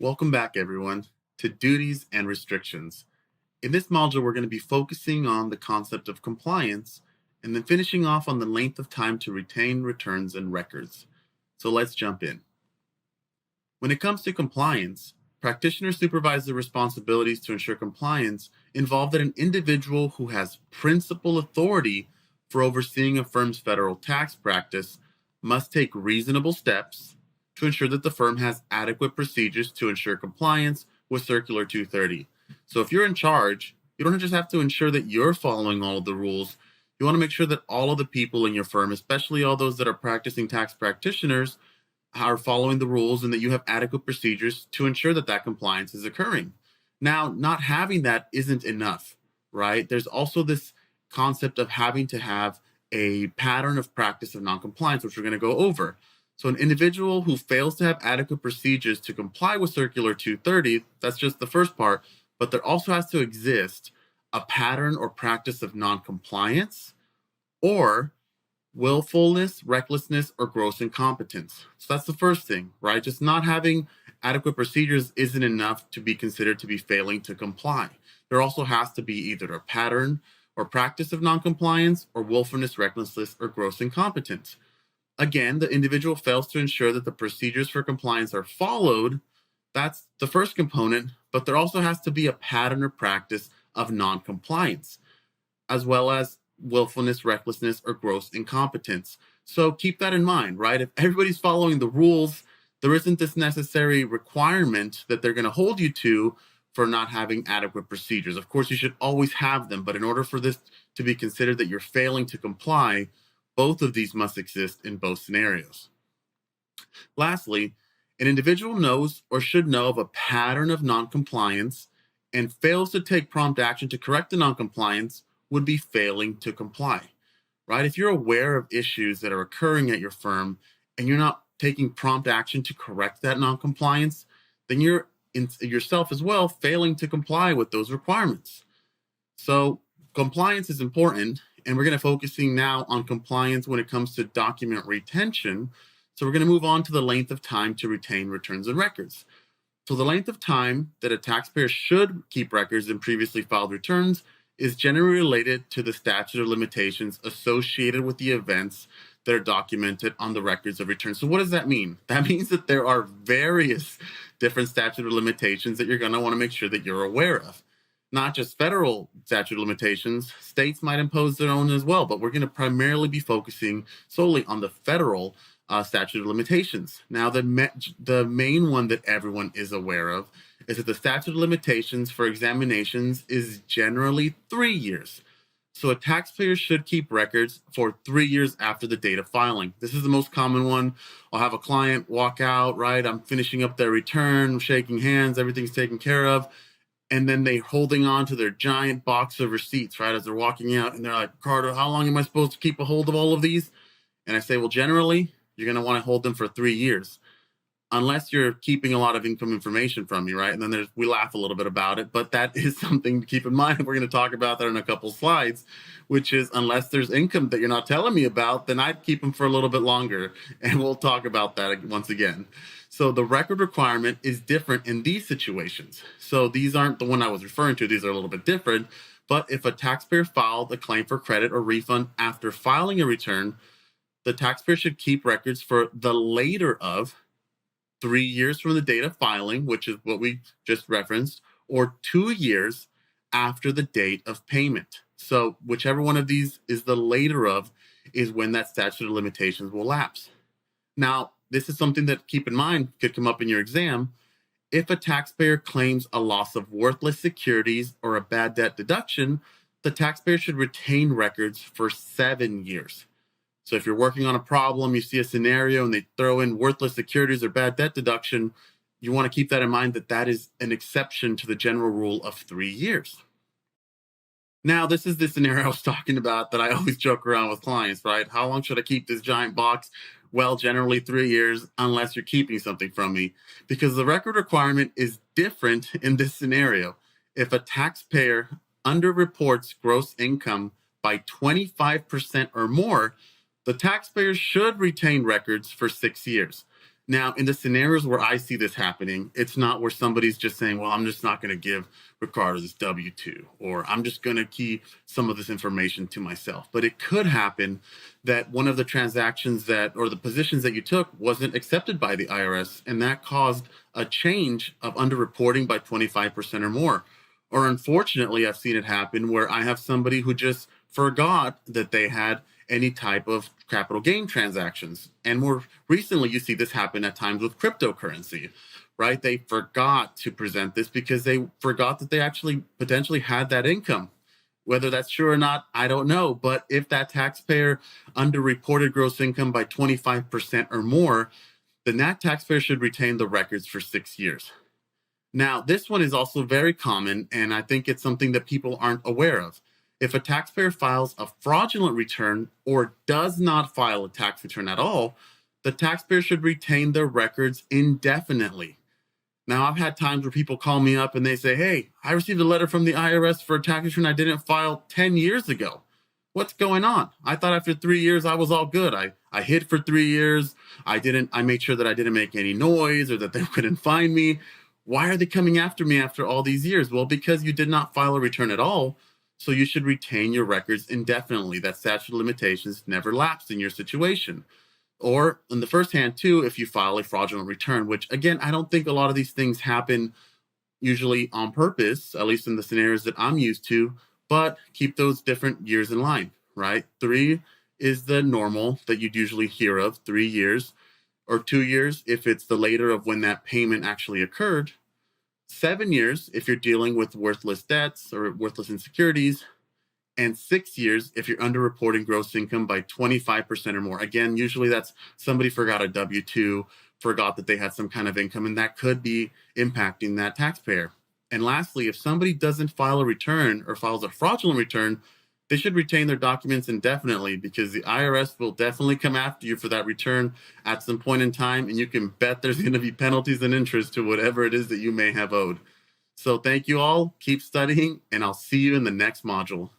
Welcome back, everyone, to Duties and Restrictions. In this module, we're going to be focusing on the concept of compliance and then finishing off on the length of time to retain returns and records. So let's jump in. When it comes to compliance, practitioner supervisor responsibilities to ensure compliance involve that an individual who has principal authority for overseeing a firm's federal tax practice must take reasonable steps to ensure that the firm has adequate procedures to ensure compliance with Circular 230. So if you're in charge, you don't just have to ensure that you're following all of the rules. You want to make sure that all of the people in your firm, especially all those that are practicing tax practitioners, are following the rules and that you have adequate procedures to ensure that that compliance is occurring. Now, not having that isn't enough, right? There's also this concept of having to have a pattern of practice of noncompliance, which we're going to go over. So an individual who fails to have adequate procedures to comply with Circular 230, that's just the first part, but there also has to exist a pattern or practice of noncompliance or willfulness, recklessness, or gross incompetence. So that's the first thing, right? Just not having adequate procedures isn't enough to be considered to be failing to comply. There also has to be either a pattern or practice of noncompliance or willfulness, recklessness, or gross incompetence. Again, the individual fails to ensure that the procedures for compliance are followed. That's the first component, but there also has to be a pattern or practice of noncompliance, as well as willfulness, recklessness, or gross incompetence. So keep that in mind, right? If everybody's following the rules, there isn't this necessary requirement that they're going to hold you to for not having adequate procedures. Of course, you should always have them, but in order for this to be considered that you're failing to comply, both of these must exist in both scenarios. Lastly, an individual knows or should know of a pattern of noncompliance and fails to take prompt action to correct the noncompliance would be failing to comply, right? If you're aware of issues that are occurring at your firm and you're not taking prompt action to correct that noncompliance, then you're yourself as well failing to comply with those requirements. So compliance is important, and we're going to focusing now on compliance when it comes to document retention. So we're going to move on to the length of time to retain returns and records. So the length of time that a taxpayer should keep records in previously filed returns is generally related to the statute of limitations associated with the events that are documented on the records of return. So what does that mean? That means that there are various different statute of limitations that you're going to want to make sure that you're aware of. Not just federal statute of limitations, states might impose their own as well, but we're going to primarily be focusing solely on the federal statute of limitations. Now, the main one that everyone is aware of is that the statute of limitations for examinations is generally 3 years. So a taxpayer should keep records for 3 years after the date of filing. This is the most common one. I'll have a client walk out, right? I'm finishing up their return, shaking hands, everything's taken care of. And then they're holding on to their giant box of receipts, right, as they're walking out. And they're like, Carter, how long am I supposed to keep a hold of all of these? And I say, well, generally, you're going to want to hold them for 3 years, unless you're keeping a lot of income information from me, right? And then we laugh a little bit about it, but that is something to keep in mind. We're going to talk about that in a couple slides, which is unless there's income that you're not telling me about, then I'd keep them for a little bit longer. And we'll talk about that once again. So the record requirement is different in these situations. So these aren't the one I was referring to. These are a little bit different. But if a taxpayer filed a claim for credit or refund after filing a return, the taxpayer should keep records for the later of 3 years from the date of filing, which is what we just referenced, or 2 years after the date of payment. So whichever one of these is the later of is when that statute of limitations will lapse. Now, this is something that, keep in mind, could come up in your exam. If a taxpayer claims a loss of worthless securities or a bad debt deduction, the taxpayer should retain records for 7 years. So if you're working on a problem, you see a scenario and they throw in worthless securities or bad debt deduction, you want to keep that in mind that that is an exception to the general rule of 3 years. Now, this is the scenario I was talking about that I always joke around with clients, right? How long should I keep this giant box? Well, generally 3 years, unless you're keeping something from me, because the record requirement is different in this scenario. If a taxpayer underreports gross income by 25% or more, the taxpayer should retain records for 6 years. Now, in the scenarios where I see this happening, it's not where somebody's just saying, well, I'm just not going to give Ricardo this W-2, or I'm just going to keep some of this information to myself. But it could happen that one of the transactions or the positions that you took wasn't accepted by the IRS, and that caused a change of underreporting by 25% or more. Or unfortunately, I've seen it happen where I have somebody who just forgot that they had any type of capital gain transactions. And more recently, you see this happen at times with cryptocurrency, right? They forgot to present this because they forgot that they actually potentially had that income. Whether that's true or not, I don't know. But if that taxpayer underreported gross income by 25% or more, then that taxpayer should retain the records for 6 years. Now, this one is also very common, and I think it's something that people aren't aware of. If a taxpayer files a fraudulent return or does not file a tax return at all, the taxpayer should retain their records indefinitely. Now, I've had times where people call me up and they say, hey, I received a letter from the IRS for a tax return I didn't file 10 years ago. What's going on? I thought after 3 years I was all good. I hid for 3 years. I made sure that I didn't make any noise or that they couldn't find me. Why are they coming after me after all these years? Well, because you did not file a return at all. So you should retain your records indefinitely. That statute of limitations never lapsed in your situation. Or in the first hand too, if you file a fraudulent return, which again, I don't think a lot of these things happen usually on purpose, at least in the scenarios that I'm used to, but keep those different years in line, right? 3 is the normal that you'd usually hear of, 3 years, or 2 years if it's the later of when that payment actually occurred. 7 years if you're dealing with worthless debts or worthless insecurities, and 6 years if you're underreporting gross income by 25% or more. Again, usually that's somebody forgot a W-2, forgot that they had some kind of income, and that could be impacting that taxpayer. And lastly, if somebody doesn't file a return or files a fraudulent return, they should retain their documents indefinitely because the IRS will definitely come after you for that return at some point in time, and you can bet there's going to be penalties and interest to whatever it is that you may have owed. So thank you all, keep studying, and I'll see you in the next module.